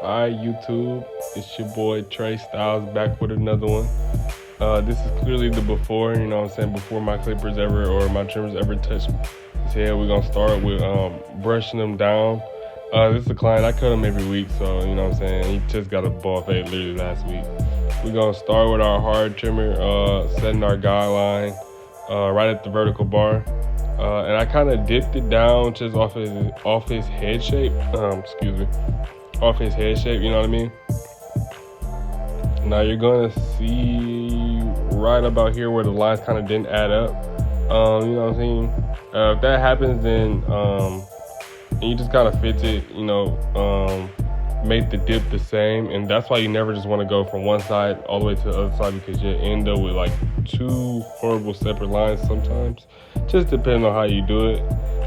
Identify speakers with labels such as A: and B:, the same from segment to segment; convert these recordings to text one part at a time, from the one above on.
A: Hi YouTube, it's your boy Trey Stylez back with another one. This is clearly the before, you know what I'm saying, before my clippers ever or my trimmers ever touch his head. We're gonna start with brushing them down. This is a client, I cut him every week, so you know what I'm saying, he just got a ball fade literally last week. We're gonna start with our hard trimmer, setting our guideline right at the vertical bar. And I kind of dipped it down just off his head shape. Off his head shape. You know what I mean? Now you're gonna see right about here where the lines kind of didn't add up. You know what I'm saying? If that happens, then and you just kind of fix it. You know, make the dip the same, and that's why you never just want to go from one side all the way to the other side, because you end up with like two horrible separate lines sometimes. Just depending on how you do it.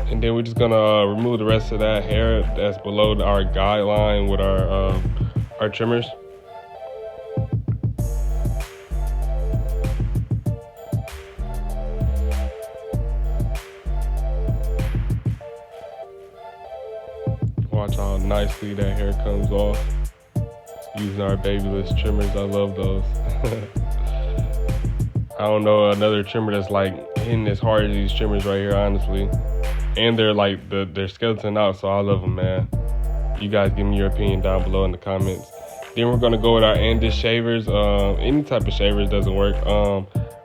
A: And then we're just gonna remove the rest of that hair that's below our guideline with our trimmers. Watch how nicely that hair comes off using our babyless trimmers. I love those. I don't know another trimmer that's like hitting as hard as these trimmers right here, honestly. And they're like they're skeleton out, so I love them, man. You guys give me your opinion down below in the comments. Then we're gonna go with our Andis shavers. Any type of shavers doesn't work.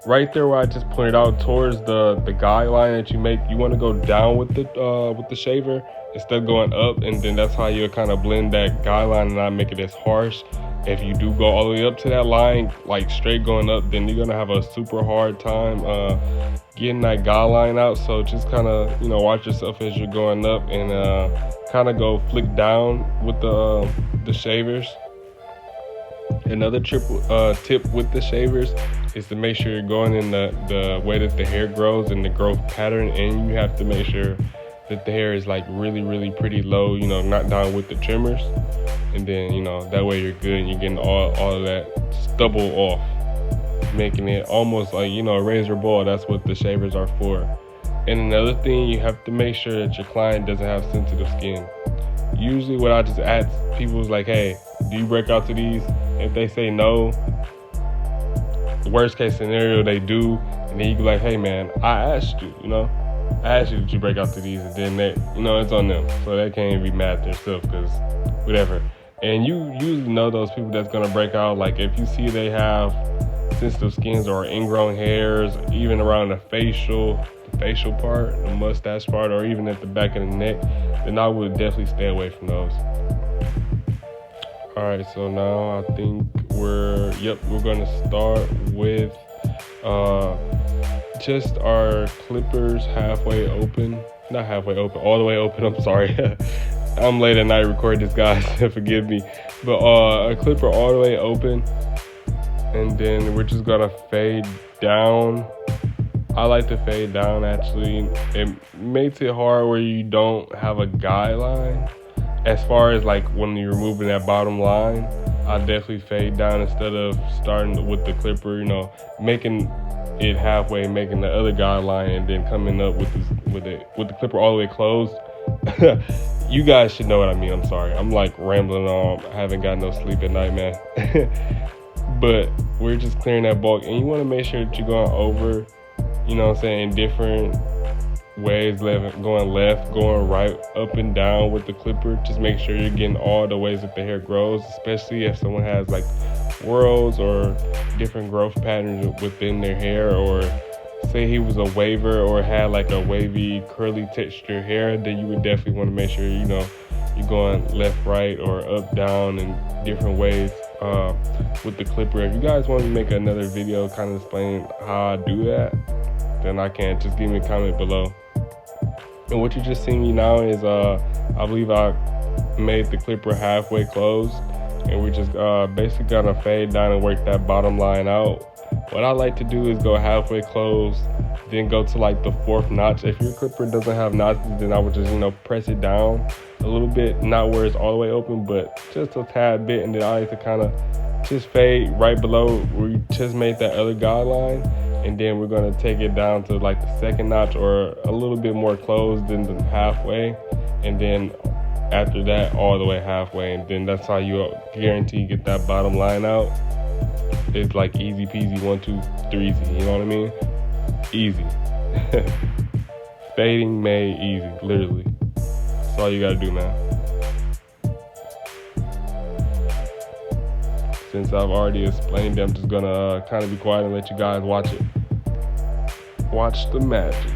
A: Right there where I just pointed out towards the guideline that you make, you want to go down with the shaver instead of going up, and then that's how you'll kind of blend that guideline and not make it as harsh. If you do go all the way up to that line, like straight going up, then you're gonna have a super hard time getting that guideline out. So just kind of, you know, watch yourself as you're going up, and kind of go flick down with the shavers. Another tip with the shavers is to make sure you're going in the way that the hair grows and the growth pattern, and you have to make sure that the hair is like really pretty low, you know, not down with the trimmers. And then, you know, that way you're good and you're getting all of that stubble off, making it almost like, you know, a razor ball. That's what the shavers are for. And another thing, you have to make sure that your client doesn't have sensitive skin. Usually what I just ask people is like, hey, do you break out to these? If they say no, the worst case scenario they do, and then you be like, hey man, I asked you, you know, I asked you that you break out to these, and then they, you know, it's on them. So they can't even be mad at themselves, because whatever. And you usually know those people that's gonna break out. Like if you see they have sensitive skins or ingrown hairs, even around the facial part, the mustache part, or even at the back of the neck, then I would definitely stay away from those. All right, so now I think we're gonna start with just our clippers halfway open. Not halfway open, all the way open, I'm sorry. I'm late at night recording this, guys, forgive me. But a clipper all the way open, and then we're just gonna fade down. I like to fade down, actually. It makes it hard where you don't have a guideline. As far as like when you're removing that bottom line, I definitely fade down instead of starting with the clipper, you know, making it halfway, making the other guideline, and then coming up with the clipper all the way closed. You guys should know what I mean. I'm sorry, I'm like rambling on. I haven't got no sleep at night, man. But we're just clearing that bulk, and you want to make sure that you're going over, you know what I'm saying, in different ways, going left, going right, up and down with the clipper. Just make sure you're getting all the ways that the hair grows, especially if someone has like whorls or different growth patterns within their hair, or say he was a waver or had like a wavy curly texture hair, then you would definitely want to make sure, you know, you're going left, right, or up, down in different ways with the clipper. If you guys want to make another video kind of explaining how I do that, then I can. Just give me a comment below. And what you're just seeing now is I believe I made the clipper halfway closed, and we're just basically gonna fade down and work that bottom line out. What I like to do is go halfway closed, then go to like the fourth notch. If your clipper doesn't have notches, then I would just, you know, press it down a little bit, not where it's all the way open, but just a tad bit. And then I like to kind of just fade right below where you just made that other guideline, and then we're going to take it down to like the second notch or a little bit more closed than the halfway, and then After that, all the way halfway, and then that's how you guarantee get that bottom line out. It's like easy peasy, 1, 2, 3 easy. You know what I mean? Easy. Fading made easy, literally. That's all you gotta do, man. Since I've already explained it, I'm just gonna kind of be quiet and let you guys watch it. Watch the magic.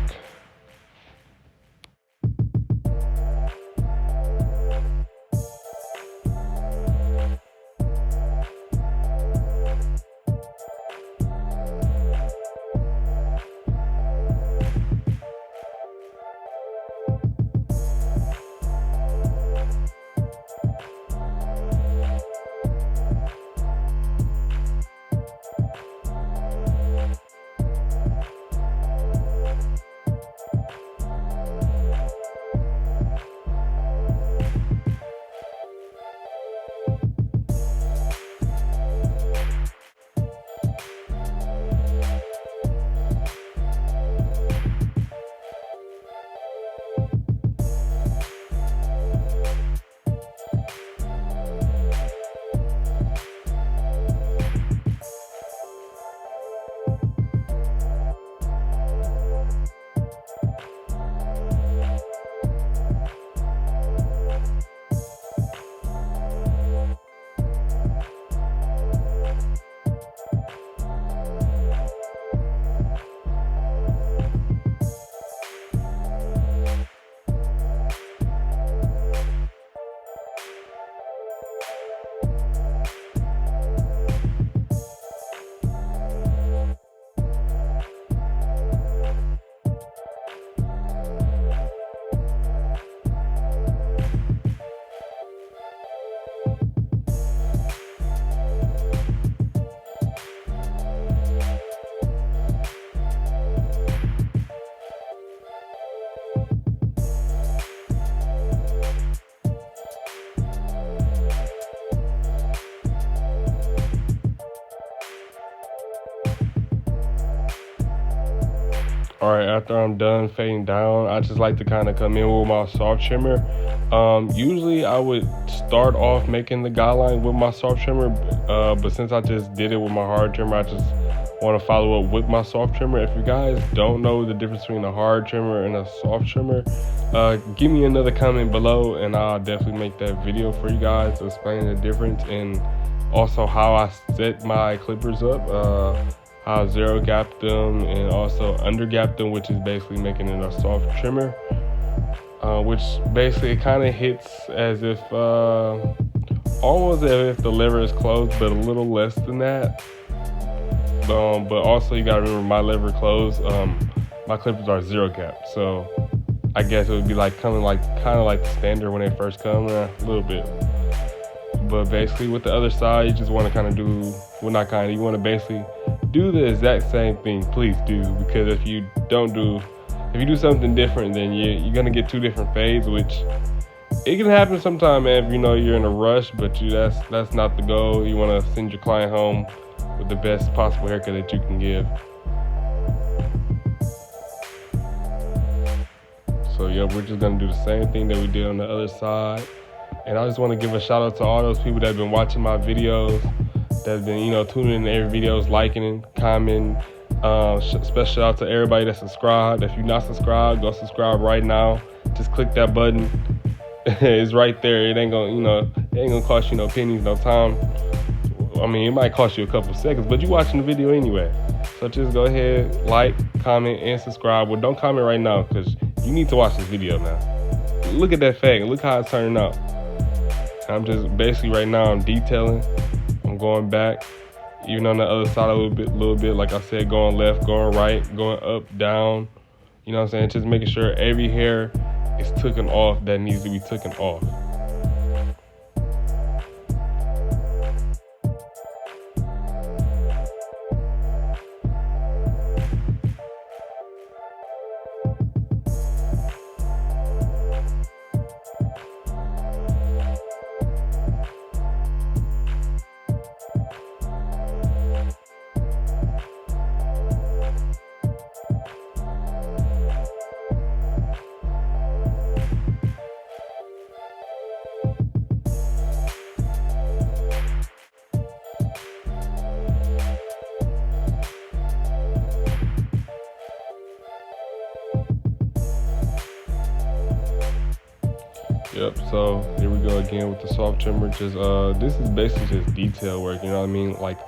A: Alright, after I'm done fading down, I just like to kind of come in with my soft trimmer. Usually I would start off making the guideline with my soft trimmer, but since I just did it with my hard trimmer, I just want to follow up with my soft trimmer. If you guys don't know the difference between a hard trimmer and a soft trimmer, give me another comment below and I'll definitely make that video for you guys explaining the difference and also how I set my clippers up. How zero gap them and also under gap them, which is basically making it a soft trimmer, which basically kind of hits as if almost as if the lever is closed, but a little less than that. But also you gotta remember my lever closed. My clippers are zero gap, so I guess it would be like kind of like the standard when they first come, a little bit. But basically with the other side, you just want to kind of do, well, not kind of, you want to basically do the exact same thing. Please do, because if you do something different, then you're gonna get two different fades, which it can happen sometime, man, if you know you're in a rush, but that's not the goal. You want to send your client home with the best possible haircut that you can give. So yeah, we're just gonna do the same thing that we did on the other side. And I just want to give a shout out to all those people that have been watching my videos, that have been, tuning in to every videos, liking and commenting. Special shout out to everybody that's subscribed. If you're not subscribed, go subscribe right now. Just click that button. It's right there. It ain't gonna cost you no pennies, no time. I mean, it might cost you a couple seconds, but you're watching the video anyway. So just go ahead, like, comment, and subscribe. Well, don't comment right now because you need to watch this video now. Look at that fade. Look how it's turning out. I'm just basically right now I'm detailing. I'm going back, even on the other side a little bit. Like I said, going left, going right, going up, down. You know what I'm saying? Just making sure every hair is taken off that needs to be taken off. Yep, so here we go again with the soft trimmer. Just this is basically just detail work, you know what I mean? Like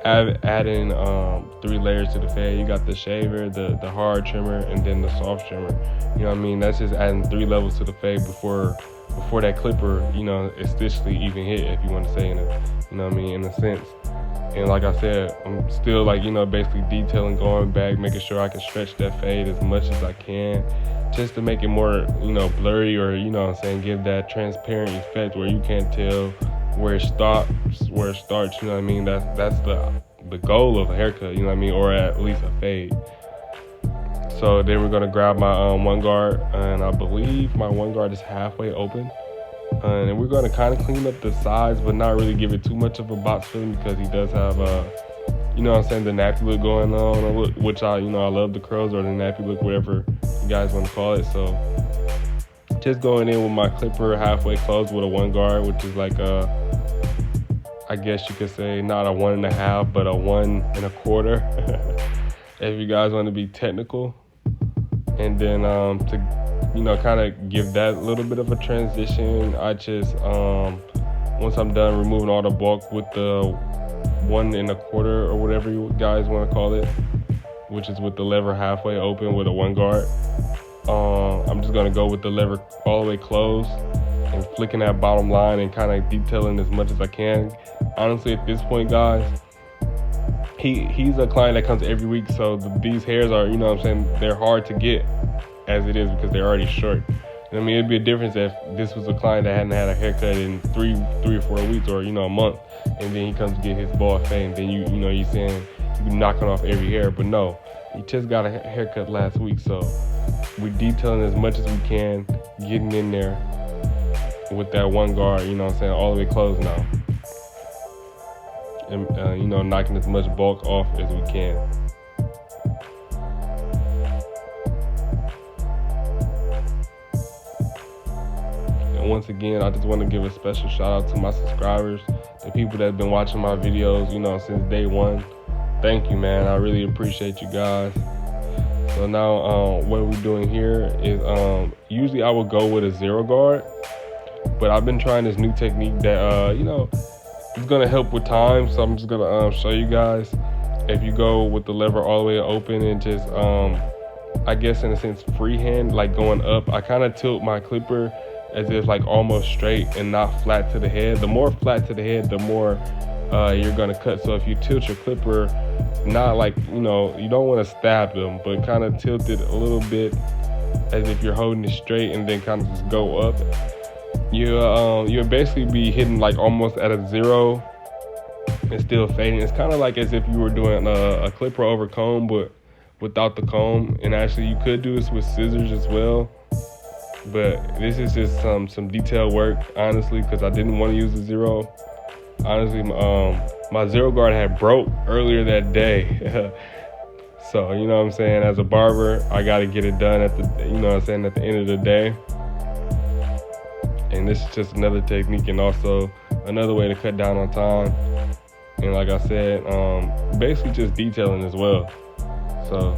A: adding 3 layers to the fade. You got the shaver, the hard trimmer, and then the soft trimmer. You know what I mean? That's just adding 3 levels to the fade before that clipper, you know, essentially even hit, if you want to say in a, you know what I mean, in a sense. And like I said, I'm still like, you know, basically detailing, going back, making sure I can stretch that fade as much as I can, just to make it more, you know, blurry, or, you know what I'm saying, give that transparent effect where you can't tell where it stops, where it starts, you know what I mean? That's the goal of a haircut, you know what I mean, or at least a fade. So then we're gonna grab my one guard, and I believe my one guard is halfway open. And we're gonna kind of clean up the sides, but not really give it too much of a box feeling, because he does have you know what I'm saying, the nappy look going on, which I love the curls, or the nappy look, whatever you guys want to call it. So just going in with my clipper halfway closed with a one guard, which is like I guess you could say not a 1.5, but a 1 1/4, if you guys want to be technical. And then to, you know, kind of give that little bit of a transition, I just once I'm done removing all the bulk with the 1 1/4, or whatever you guys want to call it, which is with the lever halfway open with a one guard, I'm just gonna go with the lever all the way closed and flicking that bottom line and kind of detailing as much as I can. Honestly, at this point, guys, he's a client that comes every week, so these hairs are, you know what I'm saying, they're hard to get as it is, because they're already short. I mean, it'd be a difference if this was a client that hadn't had a haircut in 3 or 4 weeks, or, you know, a month, and then he comes to get his bald fade, and then you know, you're saying you're knocking off every hair. But no, he just got a haircut last week, so we're detailing as much as we can, getting in there with that one guard, you know what I'm saying, all the way closed now. And, you know, knocking as much bulk off as we can. And once again, I just want to give a special shout out to my subscribers, the people that have been watching my videos, you know, since day one. Thank you, man. I really appreciate you guys. So now what we're doing here is usually I would go with a 0 guard, but I've been trying this new technique that, you know, it's gonna help with time, so I'm just gonna show you guys. If you go with the lever all the way open and just, I guess in a sense, freehand, like going up, I kind of tilt my clipper as if like almost straight and not flat to the head. The more flat to the head, the more you're gonna cut. So if you tilt your clipper, not like, you know, you don't want to stab them, but kind of tilt it a little bit as if you're holding it straight, and then kind of just go up. You'll basically be hitting like almost at a 0 and still fading. It's kind of like as if you were doing a clipper over comb, but without the comb. And actually, you could do this with scissors as well. But this is just some detail work, honestly, because I didn't want to use the 0. Honestly, my 0 guard had broke earlier that day. So, you know what I'm saying, as a barber, I got to get it done at the, you know what I'm saying, at the end of the day. And this is just another technique, and also another way to cut down on time. And like I said, basically just detailing as well. So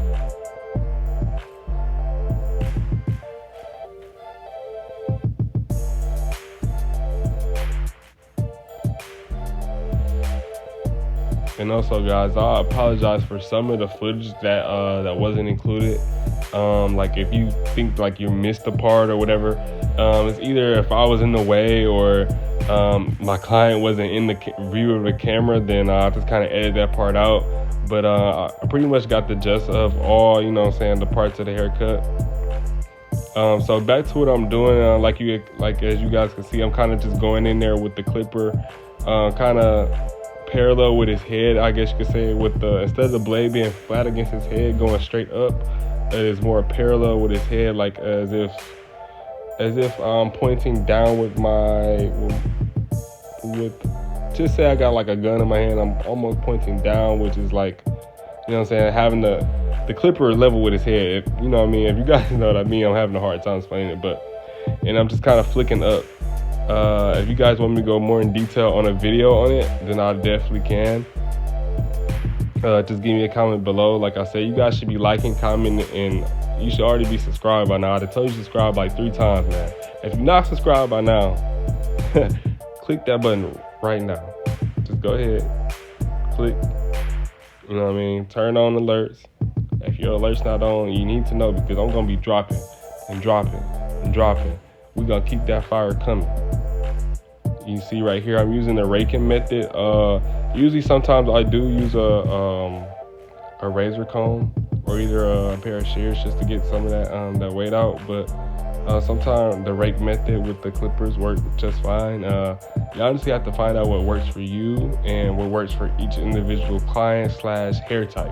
A: and also, guys, I apologize for some of the footage that wasn't included. Like if you think like you missed a part or whatever, it's either if I was in the way, or my client wasn't in the view of the camera, then I just kind of edit that part out. But I pretty much got the gist of all, you know what I'm saying, the parts of the haircut. So back to what I'm doing, like as you guys can see, I'm kind of just going in there with the clipper, kind of parallel with his head, I guess you could say, with the, instead of the blade being flat against his head going straight up, it is more parallel with his head, like as if I'm pointing down with just say I got like a gun in my hand, I'm almost pointing down, which is like, you know what I'm saying, having the clipper level with his head. You know what I mean? If you guys know what I mean, I'm having a hard time explaining it, and I'm just kind of flicking up. If you guys want me to go more in detail on a video on it, then I definitely can. Just give me a comment below. Like I said, you guys should be liking, commenting, and you should already be subscribed by now. I told you to subscribe like 3 times, man. If you're not subscribed by now, click that button right now. Just go ahead, click. You know what I mean? Turn on alerts. If your alert's not on, you need to know, because I'm gonna be dropping and dropping and dropping. We're gonna keep that fire coming. You see right here, I'm using the raking method. Usually sometimes I do use a razor comb or either a pair of shears just to get some of that weight out. But sometimes the rake method with the clippers work just fine. You honestly have to find out what works for you and what works for each individual client / hair type.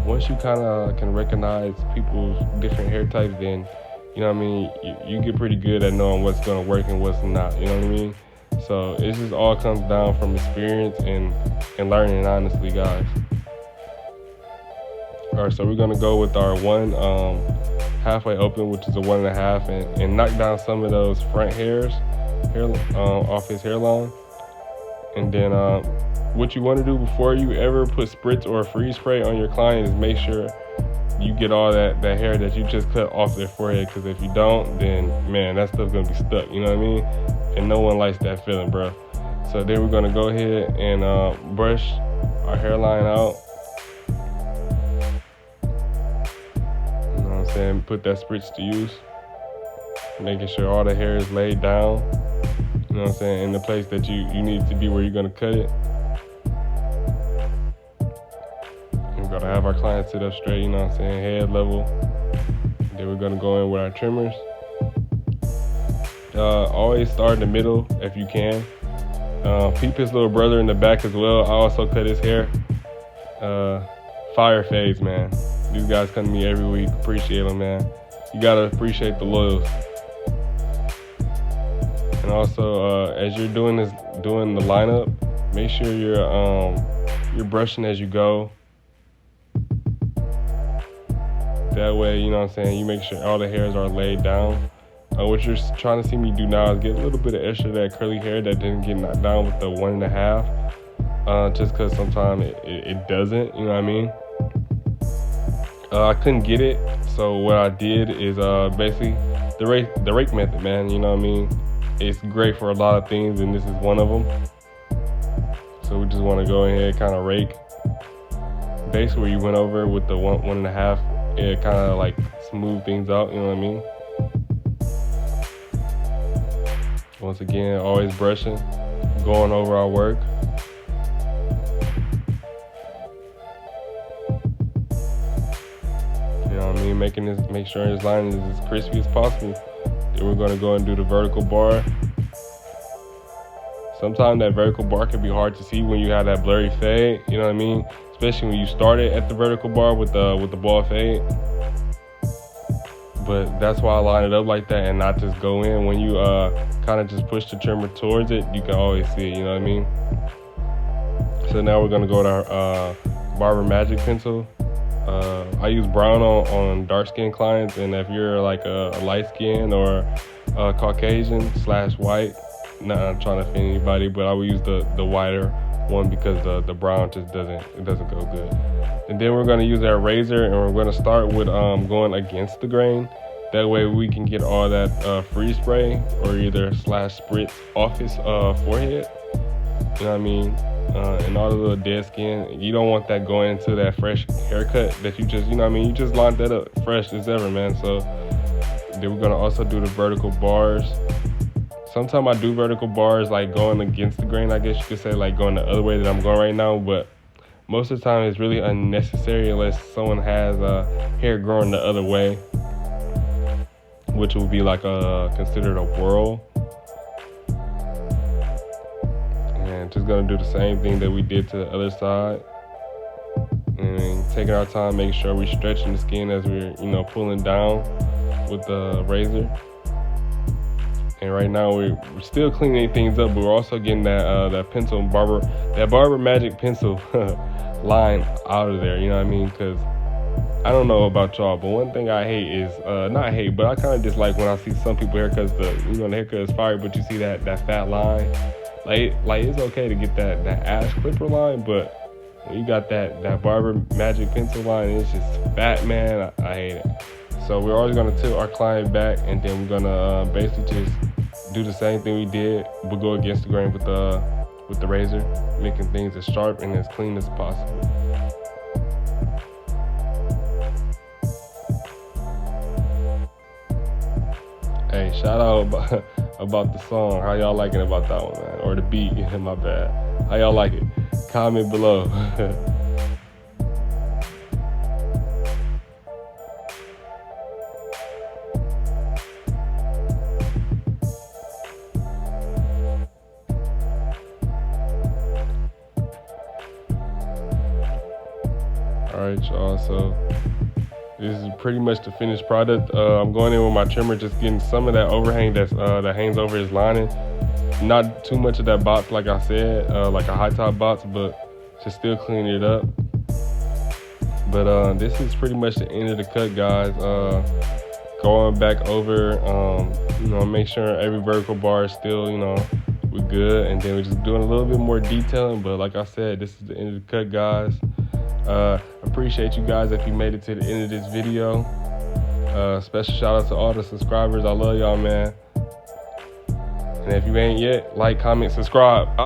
A: Once you kind of can recognize people's different hair types, then, you know what I mean, you get pretty good at knowing what's going to work and what's not, you know what I mean? So it just all comes down from experience and learning, honestly, guys. All right, so we're going to go with our one halfway open, which is a 1.5, and knock down some of those front hairs off his hairline. And then what you want to do before you ever put spritz or freeze spray on your client is make sure you get all that hair that you just cut off their forehead, because if you don't, then, man, that stuff's going to be stuck, you know what I mean? And no one likes that feeling, bro. So then we're going to go ahead and brush our hairline out. You know what I'm saying? Put that spritz to use. Making sure all the hair is laid down. You know what I'm saying? In the place that you need to be where you're going to cut it. We're going to have our client sit up straight, you know what I'm saying? Head level. Then we're going to go in with our trimmers. Always start in the middle if you can. Peep his little brother in the back as well. I also cut his hair. Fire fades, man. These guys come to me every week. Appreciate them, man. You gotta appreciate the loyals. And also, as you're doing the lineup, make sure you're brushing as you go. That way, you know what I'm saying, you make sure all the hairs are laid down. What you're trying to see me do now is get a little bit of extra of that curly hair that didn't get knocked down with the 1.5, just because sometimes it doesn't, you know what I mean? I couldn't get it, so what I did is basically the rake method, man, you know what I mean? It's great for a lot of things, and this is one of them. So we just want to go ahead and kind of rake. Basically where you went over with the 1.5, it kind of like smooth things out, you know what I mean? Once again, always brushing, going over our work. You know what I mean? Make sure his line is as crispy as possible. Then we're going to go and do the vertical bar. Sometimes that vertical bar can be hard to see when you have that blurry fade. You know what I mean? Especially when you started at the vertical bar with the ball fade. But that's why I line it up like that and not just go in. When you kind of just push the trimmer towards it, you can always see it, you know what I mean? So now we're gonna go to our Barber Magic pencil. I use brown on dark skin clients, and if you're like a light skin or a Caucasian / white, not trying to offend anybody, but I would use the whiter one because the brown just doesn't go good. And then we're going to use our razor, and we're going to start with going against the grain. That way we can get all that freeze spray or either /spritz off his forehead. You know what I mean? And all the little dead skin. You don't want that going into that fresh haircut that you just, you know what I mean? You just lined that up fresh as ever, man. So then we're going to also do the vertical bars. Sometimes I do vertical bars like going against the grain, I guess you could say, like going the other way that I'm going right now, but most of the time it's really unnecessary unless someone has hair growing the other way, which would be like considered a whirl. And just gonna do the same thing that we did to the other side, and taking our time, making sure we're stretching the skin as we're, you know, pulling down with the razor. And right now we're still cleaning things up, but we're also getting that pencil Barber Magic pencil line out of there. You know what I mean? Because I don't know about y'all, but one thing I hate is not hate, but I kind of dislike when I see some people haircuts. The haircut is fire, but you see that fat line. Like it's okay to get that ash clipper line, but when you got that Barber Magic pencil line, it's just fat, man. I hate it. So we're always gonna tilt our client back, and then we're gonna basically just do the same thing we did, but go against the grain with the razor, making things as sharp and as clean as possible. Hey, shout out about the song. How y'all liking about that one, man? Or the beat, my bad. How y'all like it? Comment below. Alright, y'all, so this is pretty much the finished product. I'm going in with my trimmer, just getting some of that overhang that hangs over his lining. Not too much of that box, like I said, like a Hightop box, but just still cleaning it up. But this is pretty much the end of the cut, guys. Going back over, make sure every vertical bar is still, we're good. And then we're just doing a little bit more detailing. But like I said, this is the end of the cut, guys. Appreciate you guys if you made it to the end of this video. Special shout out to all the subscribers. I love y'all, man. And if you ain't yet, like, comment, subscribe.